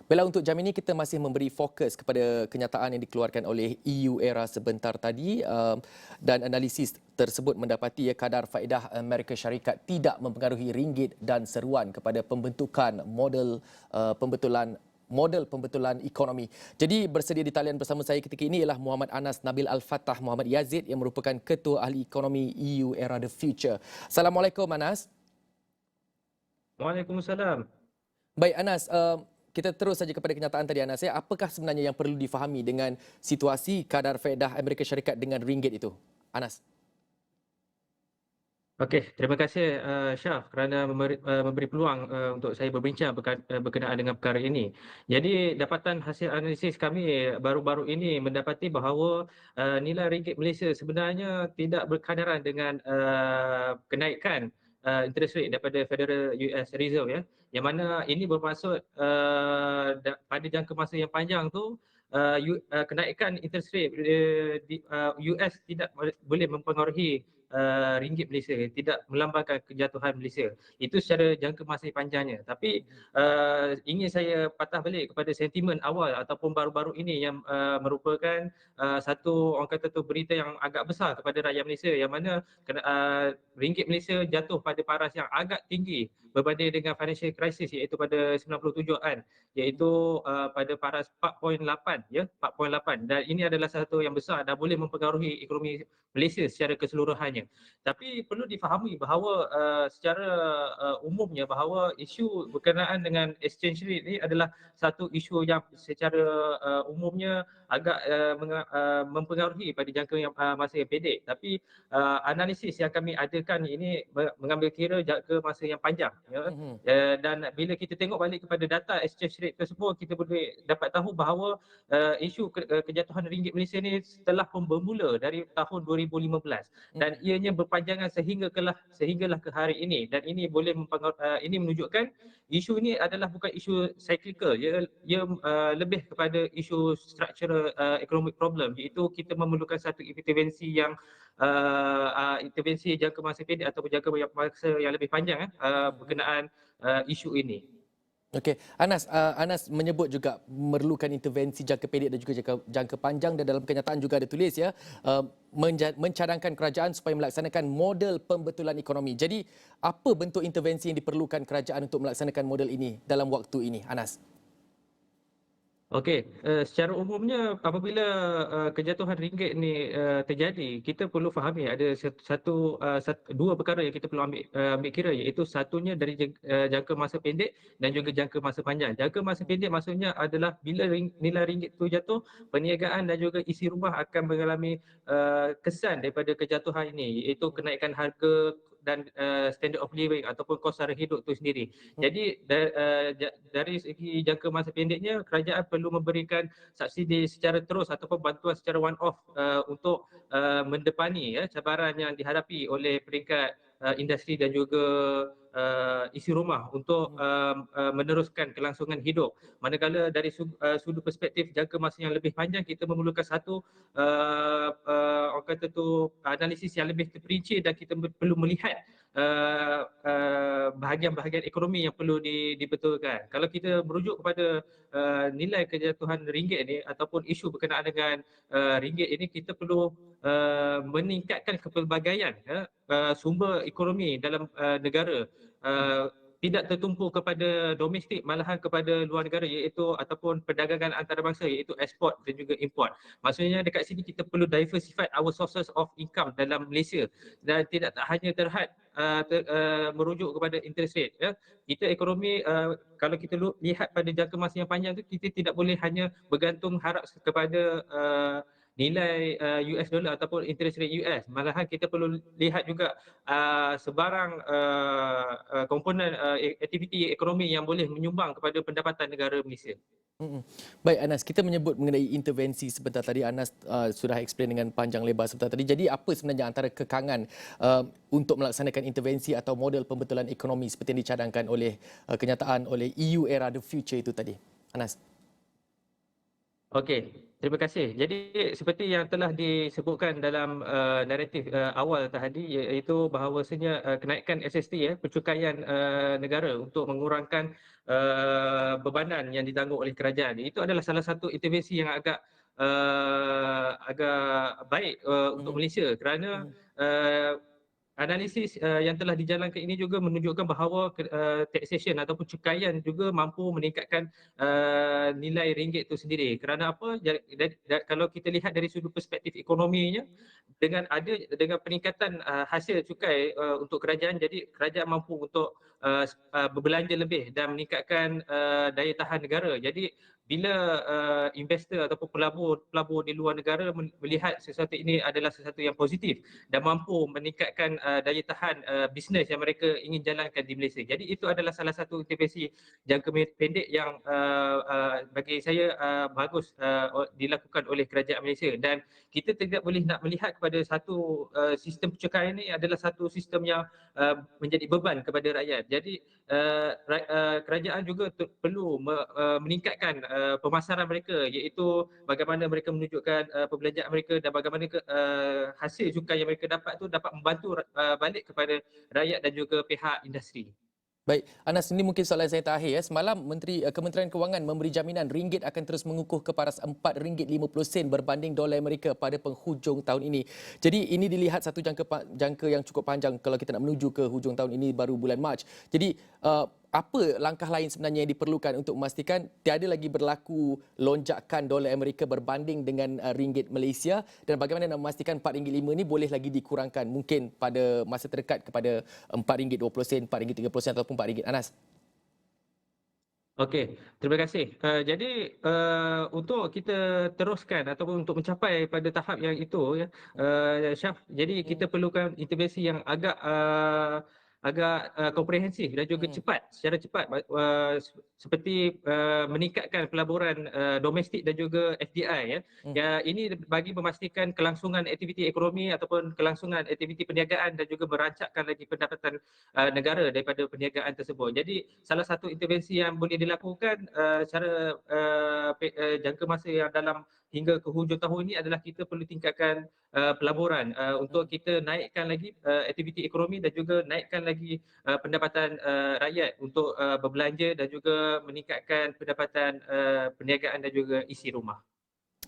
Baiklah, untuk jam ini kita masih memberi fokus kepada kenyataan yang dikeluarkan oleh EU era sebentar tadi dan analisis tersebut mendapati kadar faedah Amerika Syarikat tidak mempengaruhi ringgit dan seruan kepada pembentukan model pembetulan ekonomi. Jadi bersedia di talian bersama saya ketika ini ialah Muhammad Anas Nabil Al-Fatah Muhammad Yazid yang merupakan Ketua Ahli Ekonomi EU era The Future. Assalamualaikum Anas. Waalaikumsalam. Baik Anas, kita terus saja kepada kenyataan tadi Anas. Apakah sebenarnya yang perlu difahami dengan situasi kadar faedah Amerika Syarikat dengan ringgit itu? Anas. Okey, terima kasih Syah kerana memberi peluang untuk saya berbincang berkenaan dengan perkara ini. Jadi dapatan hasil analisis kami baru-baru ini mendapati bahawa nilai ringgit Malaysia sebenarnya tidak berkadaran dengan kenaikan interest rate daripada Federal US Reserve, ya. Yang mana ini bermaksud pada jangka masa yang panjang tu kenaikan interest rate di US tidak boleh mempengaruhi ringgit Malaysia, tidak melambangkan kejatuhan Malaysia. Itu secara jangka masa panjangnya. Tapi ingin saya patah balik kepada sentimen awal ataupun baru-baru ini yang merupakan satu, orang kata tu, berita yang agak besar kepada rakyat Malaysia, yang mana ringgit Malaysia jatuh pada paras yang agak tinggi berbanding dengan financial crisis, iaitu pada 97-an, iaitu pada paras 4.8, ya, 4.8, dan ini adalah satu yang besar dan boleh mempengaruhi ekonomi Malaysia secara keseluruhannya. Tapi perlu difahami bahawa secara umumnya bahawa isu berkenaan dengan exchange rate ini adalah satu isu yang secara umumnya agak mempengaruhi pada jangka yang masa yang pendek. Tapi analisis yang kami adakan ini mengambil kira jangka masa yang panjang, ya. Dan bila kita tengok balik kepada data exchange rate tersebut, kita boleh dapat tahu bahawa isu kejatuhan ringgit Malaysia ni telah pun bermula dari tahun 2015 dan ianya berpanjangan sehinggalah ke hari ini, dan ini boleh ini menunjukkan isu ini adalah bukan isu cyclical, ia lebih kepada isu structural economic problem, iaitu kita memerlukan satu intervensi yang intervensi jangka masa pendek ataupun jangka masa yang lebih panjang berkenaan isu ini. Okey, Anas menyebut juga memerlukan intervensi jangka pendek dan juga jangka panjang, dan dalam kenyataan juga ada tulis mencadangkan kerajaan supaya melaksanakan model pembetulan ekonomi. Jadi apa bentuk intervensi yang diperlukan kerajaan untuk melaksanakan model ini dalam waktu ini, Anas? Okey, secara umumnya apabila kejatuhan ringgit ni terjadi, kita perlu fahami ada dua perkara yang kita perlu ambil kira, iaitu satunya dari jangka masa pendek dan juga jangka masa panjang. Jangka masa pendek maksudnya adalah bila nilai ringgit tu jatuh, perniagaan dan juga isi rumah akan mengalami kesan daripada kejatuhan ini, iaitu kenaikan harga dan standard of living ataupun kos sara hidup tu sendiri. Jadi dari segi jangka masa pendeknya, kerajaan perlu memberikan subsidi secara terus ataupun bantuan secara one off untuk mendepani cabaran yang dihadapi oleh peringkat industri dan juga isi rumah untuk meneruskan kelangsungan hidup. Manakala dari sudut perspektif jangka masa yang lebih panjang, kita memerlukan satu orang kata tu analisis yang lebih terperinci, dan kita perlu melihat bahagian-bahagian ekonomi yang perlu dibetulkan. Kalau kita merujuk kepada nilai kejatuhan ringgit ini ataupun isu berkenaan dengan ringgit ini, kita perlu meningkatkan kepelbagaian sumber ekonomi dalam negara. Tidak tertumpu kepada domestik, malahan kepada luar negara, iaitu ataupun perdagangan antarabangsa, iaitu ekspor dan juga import. Maksudnya dekat sini kita perlu diversify our sources of income dalam Malaysia, dan tidak hanya terhad merujuk kepada interest rate, ya. Kita ekonomi kalau kita lihat pada jangka masa yang panjang tu, kita tidak boleh hanya bergantung harap kepada nilai US dollar ataupun interest rate US. Malahan kita perlu lihat juga sebarang komponen aktiviti ekonomi yang boleh menyumbang kepada pendapatan negara Malaysia. Baik Anas, kita menyebut mengenai intervensi sebentar tadi. Anas sudah explain dengan panjang lebar sebentar tadi. Jadi apa sebenarnya antara kekangan untuk melaksanakan intervensi atau model pembetulan ekonomi seperti yang dicadangkan oleh kenyataan oleh EU era The Future itu tadi, Anas? Okey, Terima kasih. Jadi seperti yang telah disebutkan dalam naratif awal tadi, iaitu bahawasanya kenaikan SST pencukaian negara untuk mengurangkan bebanan yang ditanggung oleh kerajaan. Itu adalah salah satu intervensi yang agak baik untuk Mhm, Malaysia, kerana mhm, uh, analisis yang telah dijalankan ini juga menunjukkan bahawa taxation ataupun cukaian juga mampu meningkatkan nilai ringgit itu sendiri. Kerana apa? Kalau kita lihat dari sudut perspektif ekonominya, dengan peningkatan hasil cukai untuk kerajaan, jadi kerajaan mampu untuk berbelanja lebih dan meningkatkan daya tahan negara. Jadi bila investor ataupun pelabur di luar negara melihat sesuatu ini adalah sesuatu yang positif dan mampu meningkatkan daya tahan bisnes yang mereka ingin jalankan di Malaysia. Jadi itu adalah salah satu intervensi jangka pendek yang bagi saya bagus dilakukan oleh kerajaan Malaysia, dan kita tidak boleh nak melihat kepada satu sistem percukaian ini adalah satu sistem yang menjadi beban kepada rakyat. Jadi kerajaan juga perlu meningkatkan pemasaran mereka, iaitu bagaimana mereka menunjukkan perbelanjaan mereka dan bagaimana hasil cukai yang mereka dapat tu dapat membantu balik kepada rakyat dan juga pihak industri. Baik, Anas, ini mungkin soalan saya terakhir ya. Semalam Kementerian Kewangan memberi jaminan ringgit akan terus mengukuh ke paras RM4.50 berbanding dolar Amerika pada penghujung tahun ini. Jadi ini dilihat satu jangka yang cukup panjang kalau kita nak menuju ke hujung tahun ini baru bulan Mac. Jadi apa langkah lain sebenarnya yang diperlukan untuk memastikan tiada lagi berlaku lonjakan dolar Amerika berbanding dengan ringgit Malaysia, dan bagaimana nak memastikan RM4.5 ini boleh lagi dikurangkan mungkin pada masa terdekat kepada RM4.20, RM4.30 ataupun RM4. Anas. Okey, terima kasih. Jadi untuk kita teruskan ataupun untuk mencapai pada tahap yang itu Syaf, jadi kita Hmm, perlukan intervensi yang agak komprehensif dan juga hmm, cepat, secara cepat, seperti meningkatkan pelaburan domestik dan juga FDI ya. hmm. Ya, ini bagi memastikan kelangsungan aktiviti ekonomi ataupun kelangsungan aktiviti perniagaan dan juga merancakkan lagi pendapatan negara daripada perniagaan tersebut. Jadi salah satu intervensi yang boleh dilakukan secara jangka masa yang dalam hingga ke hujung tahun ini adalah kita perlu tingkatkan pelaburan untuk Hmm. kita naikkan lagi aktiviti ekonomi dan juga naikkan lagi pendapatan rakyat untuk berbelanja dan juga meningkatkan pendapatan perniagaan dan juga isi rumah.